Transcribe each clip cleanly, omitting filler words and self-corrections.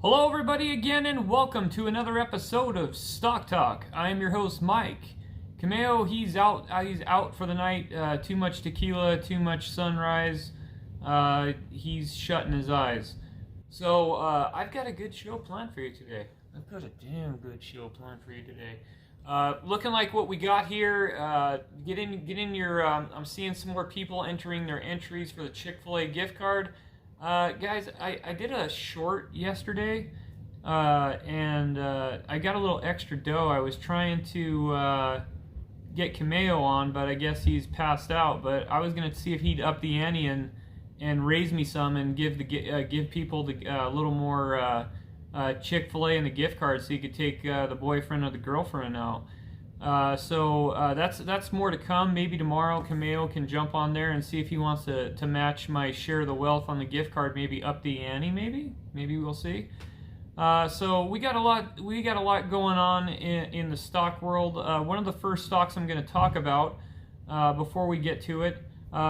Hello everybody again and welcome to another episode of Stock Talk. I am your host Mike. Cameo, he's out for the night. Too much tequila, too much sunrise. He's shutting his eyes. So I've got a good show planned for you today. I've got a damn good show planned for you today. Looking like what we got here. Get in your. I'm seeing some more people entering their entries for the Chick-fil-A gift card. Guys, I did a short yesterday, and I got a little extra dough. I was trying to get Cameo on, but I guess he's passed out. But I was gonna see if he'd up the ante and raise me some and give people a little more Chick-fil-A and the gift card, so you could take the boyfriend or the girlfriend out. So that's more to come. Maybe tomorrow Cameo can jump on there and see if he wants to match my share of the wealth on the gift card. Maybe up the ante. Maybe we'll see. So we got a lot going on in the stock world. One of the first stocks I'm going to talk about before we get to it.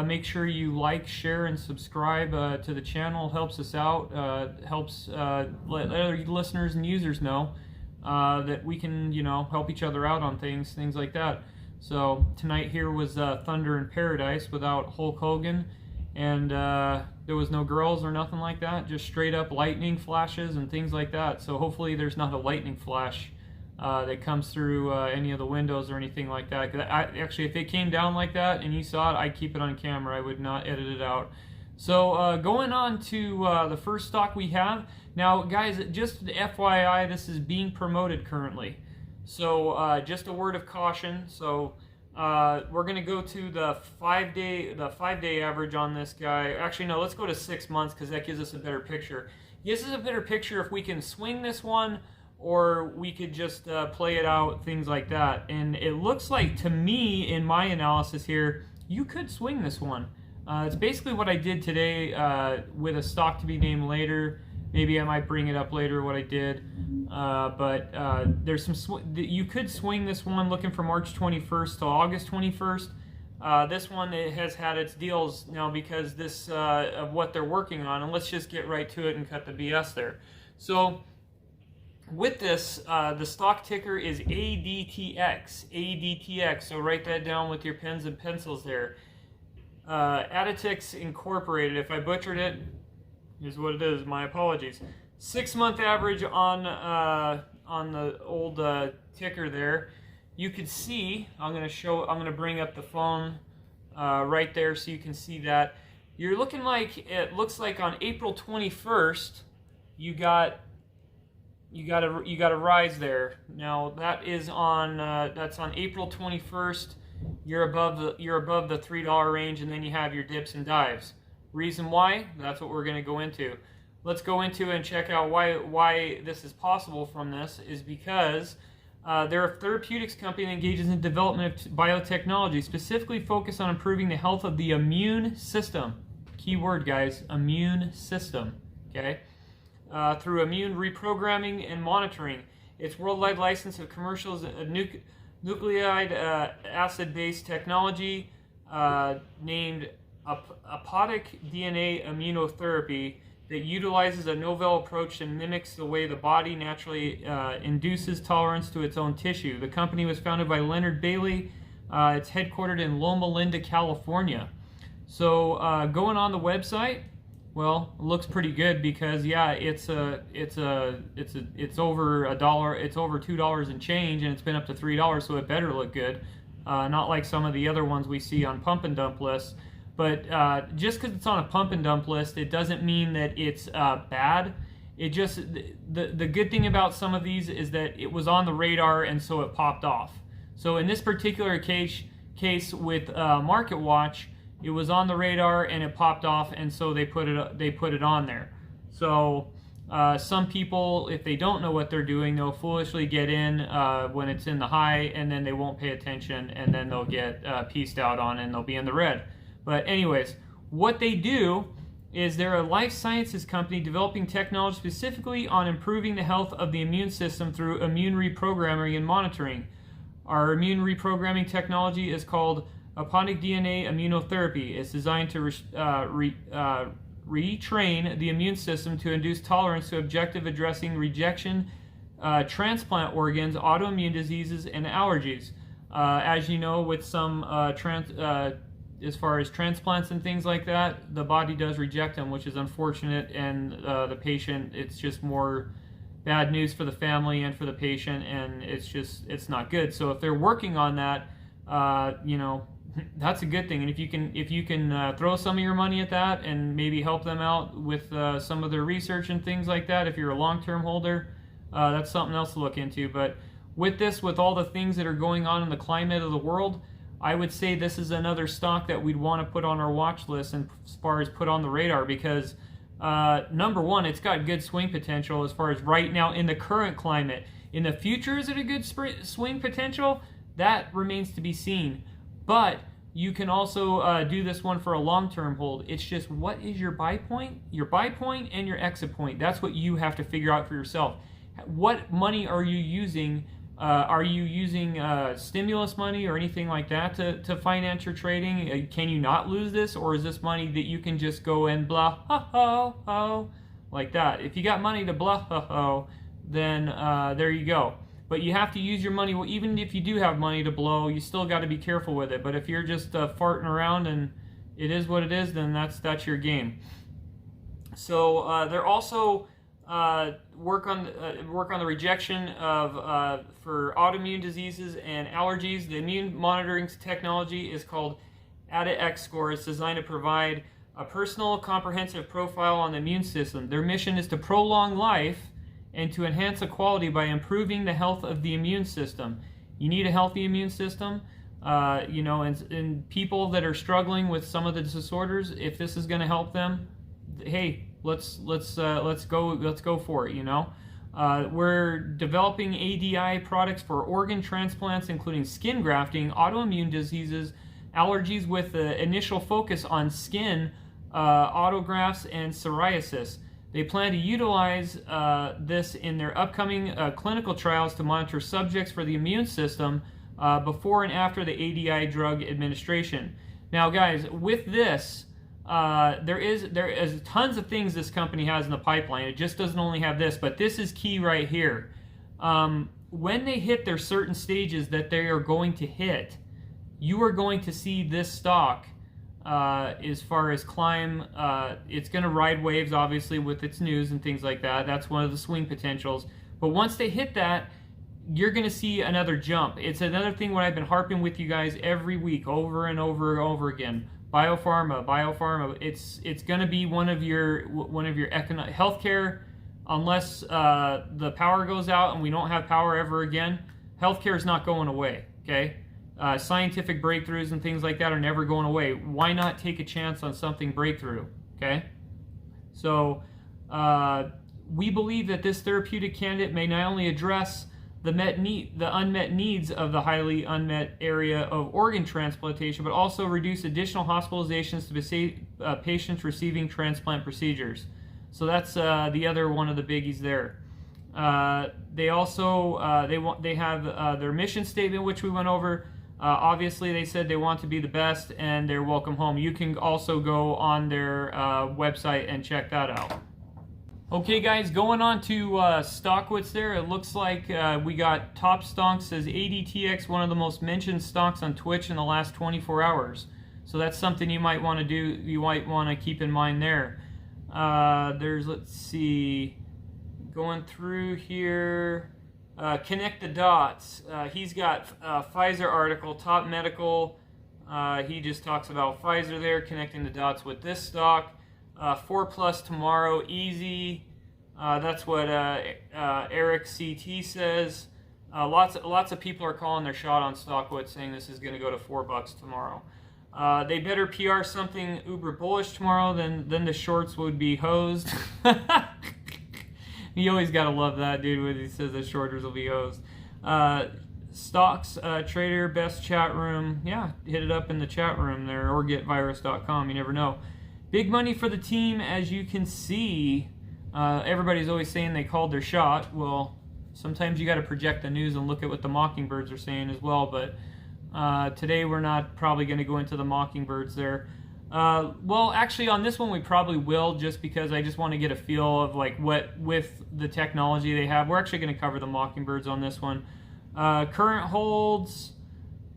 Make sure you like, share, and subscribe to the channel. Helps us out. Helps let other listeners and users know that we can, help each other out on things like that. So tonight here was Thunder in Paradise without Hulk Hogan, and there was no girls or nothing like that, just straight up lightning flashes and things like that. So hopefully there's not a lightning flash that comes through any of the windows or anything like that. 'Cause actually, if it came down like that and you saw it, I'd keep it on camera. I would not edit it out. So going on to the first stock we have. Now, guys, just FYI, this is being promoted currently. So just a word of caution. So we're going to go to the 5-day average on this guy. Actually, no, let's go to 6 months because that gives us a better picture. Gives us a better picture if we can swing this one, or we could just play it out, things like that. And it looks like, to me, in my analysis here, you could swing this one. It's basically what I did today with a stock to be named later. Maybe I might bring it up later what I did, but there's some you could swing this one looking from March 21st to August 21st. This one, it has had its deals now because this of what they're working on, and let's just get right to it and cut the BS there. So with this, the stock ticker is ADTX. ADTX. So write that down with your pens and pencils there. Aditxt Incorporated. If I butchered it, here's what it is. My apologies. 6-month average on the old ticker there. You could see. I'm going to bring up the phone right there so you can see that. You're looking like, it looks like on April 21st, you got a rise there. Now that is on that's on April 21st. You're above the $3 range, and then you have your dips and dives. Reason why? That's what we're going to go into. Let's go into and check out why this is possible from this is because they're a therapeutics company that engages in development of biotechnology, specifically focused on improving the health of the immune system. Key word, guys, immune system. Okay, through immune reprogramming and monitoring. Its worldwide license of commercials nucleic acid-based technology named Apodic DNA immunotherapy that utilizes a novel approach and mimics the way the body naturally induces tolerance to its own tissue. The company was founded by Leonard Bailey. It's headquartered in Loma Linda, California. So going on the website, well, it looks pretty good because yeah, it's over $1. It's over $2 and change, and it's been up to $3, so it better look good. Not like some of the other ones we see on pump and dump lists. But just because it's on a pump and dump list, it doesn't mean that it's bad. It just the good thing about some of these is that it was on the radar, and so it popped off. So in this particular case with Market Watch, it was on the radar and it popped off, and so they put it on there. So some people, if they don't know what they're doing, they'll foolishly get in when it's in the high, and then they won't pay attention, and then they'll get pieced out on, and they'll be in the red. But anyways, what they do is they're a life sciences company developing technology specifically on improving the health of the immune system through immune reprogramming and monitoring. Our immune reprogramming technology is called Apodic DNA immunotherapy. It's designed to retrain the immune system to induce tolerance to objective addressing rejection, transplant organs, autoimmune diseases, and allergies. As you know, with some as far as transplants and things like that, the body does reject them, which is unfortunate, and the patient, it's just more bad news for the family and for the patient, and it's not good. So if they're working on that, that's a good thing. And if you can throw some of your money at that and maybe help them out with some of their research and things like that, if you're a long-term holder, that's something else to look into. But with all the things that are going on in the climate of the world, I would say this is another stock that we'd want to put on our watch list and as far as put on the radar, because number one, it's got good swing potential as far as right now in the current climate. In the future, is it a good swing potential? That remains to be seen. But you can also do this one for a long-term hold. It's just, what is your buy point? Your buy point and your exit point. That's what you have to figure out for yourself. What money are you using? Are you using stimulus money or anything like that to finance your trading? Can you not lose this? Or is this money that you can just go and blah, ho, ho, like that? If you got money to blah, ho, ho, then there you go. But you have to use your money. Well, even if you do have money to blow, you still got to be careful with it. But if you're just farting around and it is what it is, then that's your game. So they're also work on the rejection of for autoimmune diseases and allergies. The immune monitoring technology is called Aditxt score. It's designed to provide a personal, comprehensive profile on the immune system. Their mission is to prolong life and to enhance equality by improving the health of the immune system. You need a healthy immune system. And people that are struggling with some of the disorders, if this is going to help them, hey, let's go for it. We're developing ADI products for organ transplants, including skin grafting, autoimmune diseases, allergies, with the initial focus on skin, autografts, and psoriasis. They plan to utilize this in their upcoming clinical trials to monitor subjects for the immune system before and after the ADI drug administration. Now, guys, with this, there is tons of things this company has in the pipeline. It just doesn't only have this, but this is key right here. When they hit their certain stages that they are going to hit, you are going to see this stock as far as climb. It's going to ride waves, obviously, with its news and things like that. That's one of the swing potentials. But once they hit that, you're going to see another jump. It's another thing what I've been harping with you guys every week, over and over and over again. Biopharma. It's going to be one of your healthcare, unless the power goes out and we don't have power ever again. Healthcare is not going away. Okay. Scientific breakthroughs and things like that are never going away. Why not take a chance on something breakthrough? Okay, so we believe that this therapeutic candidate may not only address the unmet needs of the highly unmet area of organ transplantation, but also reduce additional hospitalizations to patients receiving transplant procedures. So that's the other one of the biggies there. They also they have their mission statement, which we went over. Obviously, they said they want to be the best and they're welcome home. You can also go on their website and check that out. Okay, guys, going on to Stockwits there. It looks like we got top stocks as ADTX, one of the most mentioned stocks on Twitch in the last 24 hours. So that's something you might want to do. You might want to keep in mind there. Let's see, going through here. Connect the dots. He's got a Pfizer article, Top Medical. He just talks about Pfizer there, connecting the dots with this stock. 4+ tomorrow, easy. That's what Eric CT says. Lots of people are calling their shot on Stockwits, saying this is going to go to $4 tomorrow. They better PR something uber bullish tomorrow, then the shorts would be hosed. You always got to love that, dude, when he says the shorters will be hosed. Stocks Trader, best chat room. Yeah, hit it up in the chat room there, or getvirus.com. You never know. Big money for the team, as you can see. Everybody's always saying they called their shot. Well, sometimes you got to project the news and look at what the Mockingbirds are saying as well. But today we're not probably going to go into the Mockingbirds there. Well, actually, on this one we probably will, just because I just want to get a feel of like what with the technology they have. We're actually going to cover the Mockingbirds on this one. Current holds,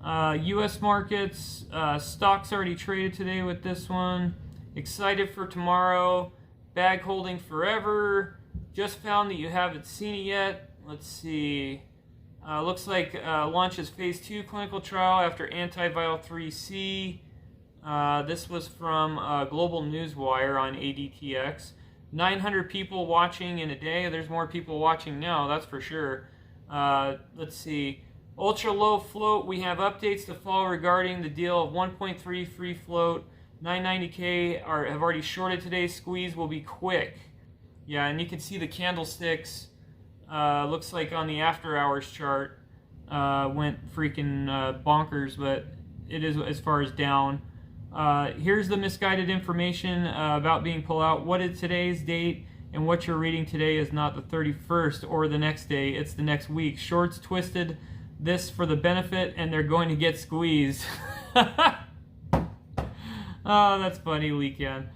U.S. markets, stocks already traded today with this one. Excited for tomorrow. Bag holding forever. Just found that you haven't seen it yet. Let's see. Looks like launches phase 2 clinical trial after antiviral 3C. This was from Global Newswire on ADTX. 900 people watching in a day. There's more people watching now, that's for sure. Let's see. Ultra low float. We have updates to follow regarding the deal of 1.3 free float. 990K have already shorted today. Squeeze will be quick. Yeah, and you can see the candlesticks. Looks like on the after hours chart went freaking bonkers, but it is as far as down. Here's the misguided information about being pulled out. What is today's date? And what you're reading today is not the 31st or the next day, it's the next week. Shorts twisted this for the benefit, and they're going to get squeezed. Oh, that's funny, Weekend.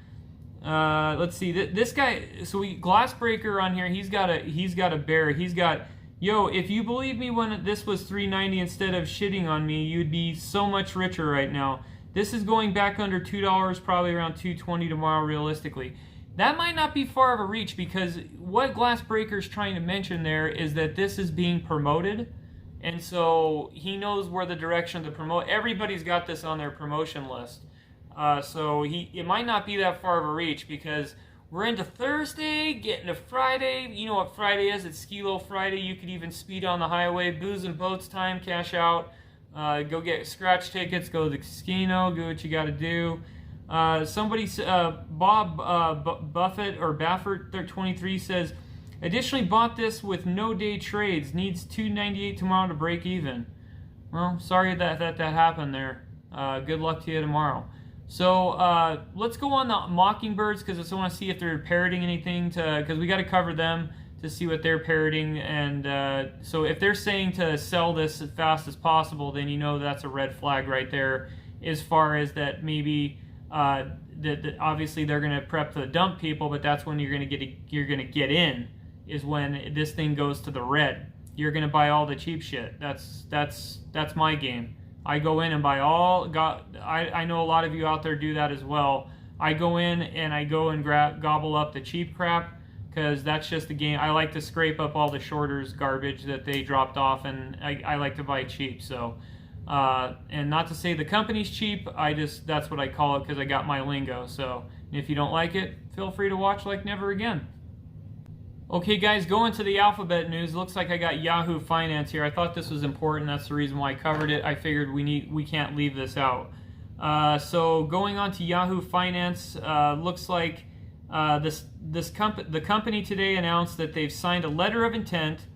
Let's see. This guy, so Glassbreaker on here, he's got a bear. He's got, yo, if you believe me when this was $3.90 instead of shitting on me, you'd be so much richer right now. This is going back under $2, probably around $2.20 tomorrow, realistically. That might not be far of a reach, because what Glassbreaker's trying to mention there is that this is being promoted, and so he knows where the direction to promote. Everybody's got this on their promotion list, so it might not be that far of a reach, because we're into Thursday, getting to Friday. You know what Friday is? It's Skilo Friday. You could even speed on the highway. Booze and boats time, cash out. Go get scratch tickets, go to the casino, do what you got to do. Somebody, Bob Buffett or Baffert 23 says, additionally bought this with no day trades, needs 298 tomorrow to break even. Well, sorry that happened there. Good luck to you tomorrow. So let's go on the Mockingbirds, because I just want to see if they're parroting anything, because we got to cover them to see what they're parroting. And so if they're saying to sell this as fast as possible, then you know that's a red flag right there, as far as that maybe that obviously they're going to prep to dump people, but that's when you're going to get in, is when this thing goes to the red. You're going to buy all the cheap shit. That's my game. I go in and buy all. I know a lot of you out there do that as well. I go in and I go and gobble up the cheap crap, because that's just the game. I like to scrape up all the shorters garbage that they dropped off, and I like to buy cheap. So, and not to say the company's cheap, that's what I call it, because I got my lingo. So if you don't like it, feel free to watch like never again. Okay guys, going to the alphabet news. Looks like I got Yahoo Finance here. I thought this was important. That's the reason why I covered it. I figured we can't leave this out. So going on to Yahoo Finance, looks like the company today announced that they've signed a letter of intent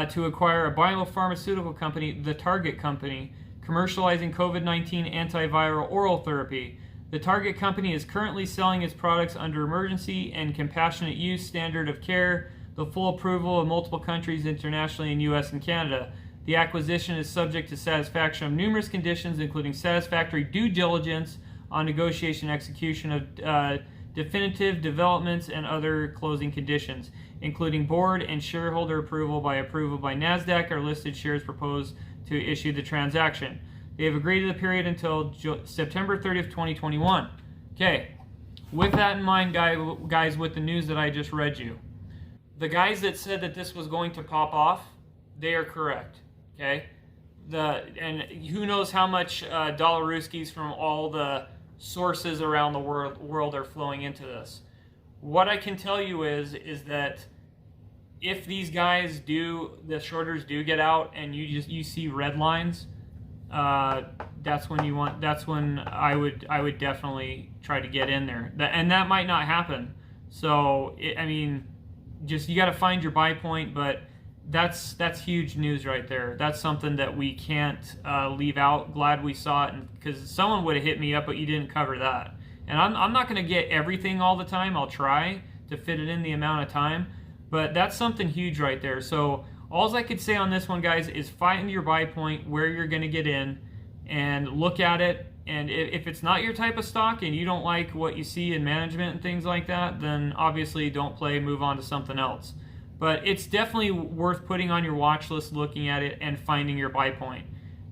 to acquire a biopharmaceutical company, the Target Company, commercializing COVID-19 antiviral oral therapy. The Target Company is currently selling its products under emergency and compassionate use standard of care, the full approval of multiple countries internationally in U.S. and Canada. The acquisition is subject to satisfaction of numerous conditions, including satisfactory due diligence on negotiation and execution of definitive developments and other closing conditions, including board and shareholder approval by NASDAQ or listed shares proposed to issue the transaction. They have agreed to the period until September 30th, 2021. Okay, with that in mind, guys, with the news that I just read you, the guys that said that this was going to pop off, they are correct. Okay, and who knows how much Dollaruskis from all the sources around the world are flowing into this. What I can tell you is that if these guys the shorters do get out and you see red lines, that's when I would definitely try to get in there. And that might not happen. So you got to find your buy point, but that's huge news right there. That's something that we can't leave out. Glad we saw it, because someone would have hit me up, but you didn't cover that. And I'm not going to get everything all the time. I'll try to fit it in the amount of time, but that's something huge right there. So all I could say on this one, guys, is find your buy point, where you're going to get in, and look at it And if it's not your type of stock and you don't like what you see in management and things like that, then obviously don't play, move on to something else. But it's definitely worth putting on your watch list, looking at it, and finding your buy point.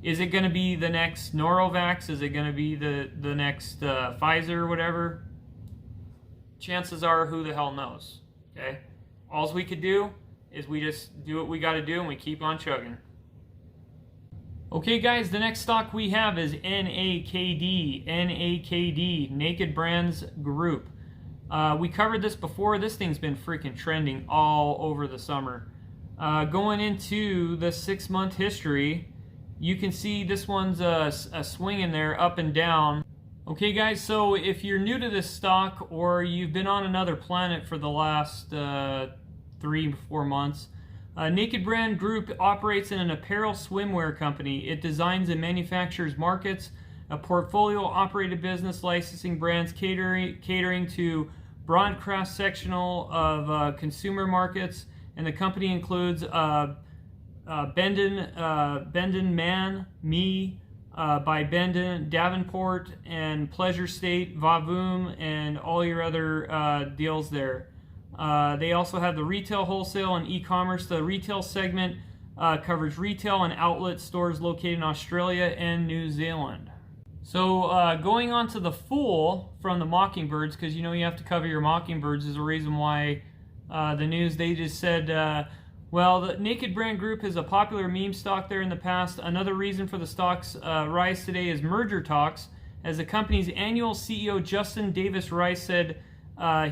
Is it going to be the next Norovax? Is it going to be the next Pfizer or whatever? Chances are, who the hell knows? Okay? All we could do is we just do what we got to do and we keep on chugging. Okay guys, the next stock we have is NAKD. NAKD, Naked Brands Group. We covered this before. This thing's been freaking trending all over the summer. Going into the 6-month history, you can see this one's a swing in there, up and down. Okay guys, so if you're new to this stock or you've been on another planet for the last 3-4 months, Naked Brand Group operates in an apparel swimwear company. It designs and manufactures, markets a portfolio operated business licensing brands catering to broad cross-sectional of consumer markets, and the company includes Bendon Man, Me, by Bendon, Davenport, and Pleasure State, Vavoom, and all your other deals there. They also have the retail, wholesale, and e-commerce. The retail segment covers retail and outlet stores located in Australia and New Zealand. So going on to the Fool from the Mockingbirds, because you know you have to cover your Mockingbirds, is a reason why the news, they just said, well, the Naked Brand Group is a popular meme stock there in the past. Another reason for the stock's rise today is merger talks, as the company's annual CEO Justin Davis Rice said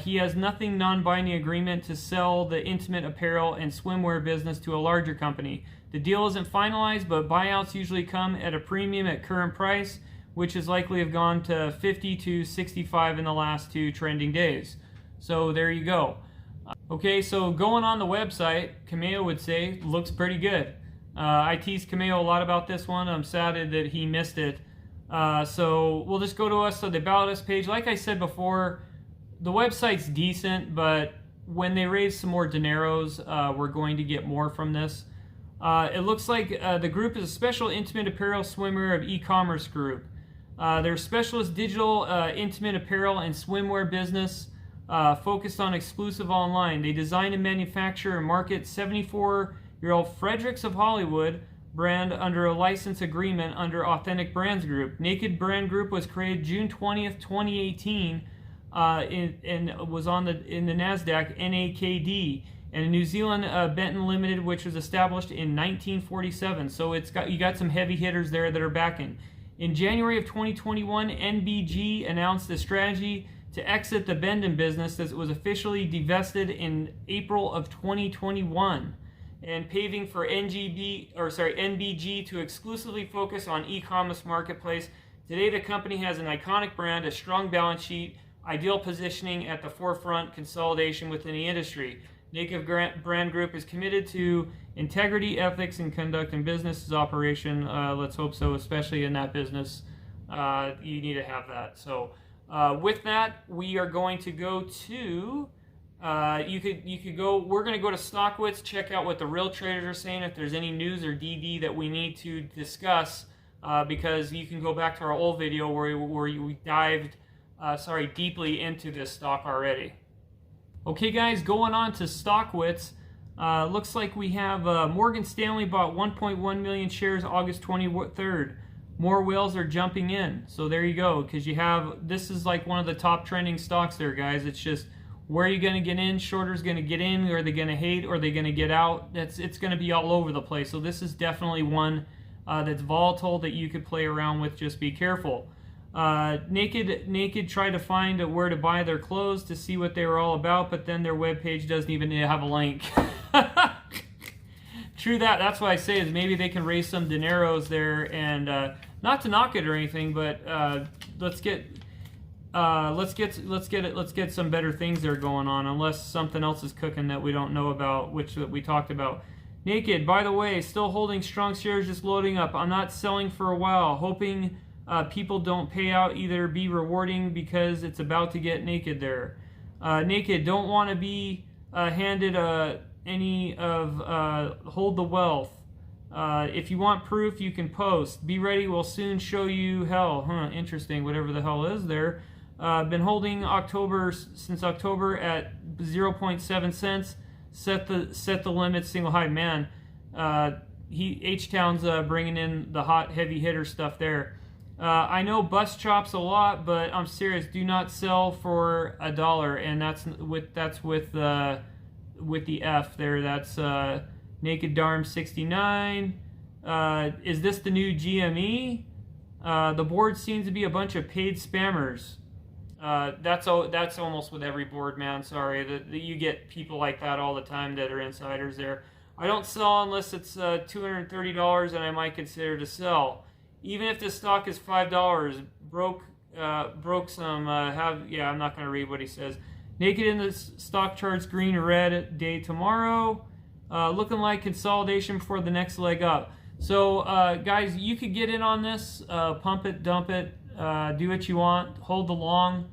he has nothing non-binding agreement to sell the intimate apparel and swimwear business to a larger company. The deal isn't finalized, but buyouts usually come at a premium at current price, which is likely have gone to 50 to 65 in the last 2 trending days. So there you go. Okay, so going on the website, Cameo would say, looks pretty good. I teased Cameo a lot about this one. I'm sad that he missed it. So we'll just go to us. So the About Us page, like I said before, the website's decent, but when they raise some more dineros, we're going to get more from this. It looks like the group is a special intimate apparel swimwear of e-commerce group. They're a specialist digital intimate apparel and swimwear business focused on exclusive online. They design and manufacture and market 74-year-old Fredericks of Hollywood brand under a license agreement under Authentic Brands Group. Naked Brand Group was created June 20th, 2018 and was in the NASDAQ NAKD, and New Zealand Benton Limited, which was established in 1947. So you got some heavy hitters there that are backing. In January of 2021, NBG announced a strategy to exit the Bendon business as it was officially divested in April of 2021, and paving for NBG to exclusively focus on e-commerce marketplace. Today, the company has an iconic brand, a strong balance sheet, ideal positioning at the forefront consolidation within the industry. Naked Brand Group is committed to integrity, ethics, and conducting business operation. Let's hope so, especially in that business. You need to have that. So with that, we are going to go to, you could go, we're going to go to StockWits, check out what the real traders are saying, if there's any news or DD that we need to discuss, because you can go back to our old video where we dived deeply into this stock already. Okay guys, going on to StockWits, looks like we have Morgan Stanley bought 1.1 million shares August 23rd. More whales are jumping in. So there you go, because you have, this is like one of the top trending stocks there, guys. It's just, where are you going to get in? Shorter's going to get in, or are they going to hate, or are they going to get out? It's going to be all over the place. So this is definitely one that's volatile that you could play around with. Just be careful. Naked tried to find where to buy their clothes to see what they were all about, but then their webpage doesn't even have a link. True that. That's why I say is maybe they can raise some dineros there, and not to knock it or anything, but let's get some better things there going on, unless something else is cooking that we don't know about, which we talked about. Naked, by the way, still holding strong shares, just loading up. I'm not selling for a while, hoping people don't pay out, either be rewarding because it's about to get naked there. Naked, don't want to be handed any of hold the wealth. If you want proof, you can post. Be ready, we'll soon show you hell. Interesting, whatever the hell is there. Been holding since October at 0.7 cents. Set the limit, single high. Man, H-Town's bringing in the hot heavy hitter stuff there. I know bus chops a lot, but I'm serious. Do not sell for $1, and that's with the F there. That's Naked Darm 69. Is this the new GME? The board seems to be a bunch of paid spammers. That's almost with every board, man. Sorry, you get people like that all the time that are insiders there. I don't sell unless it's $230, and I might consider to sell. Even if this stock is $5, broke some. I'm not going to read what he says. Naked in the stock charts, green or red day tomorrow. Looking like consolidation before the next leg up. So, guys, you could get in on this. Pump it, dump it, do what you want. Hold the long.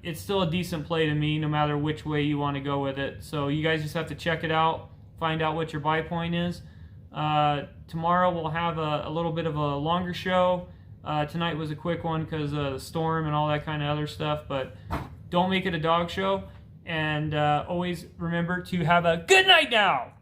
It's still a decent play to me, no matter which way you want to go with it. So you guys just have to check it out. Find out what your buy point is. Tomorrow we'll have a little bit of a longer show. Tonight was a quick one because of the storm and all that kind of other stuff, but don't make it a dog show. And always remember to have a good night now.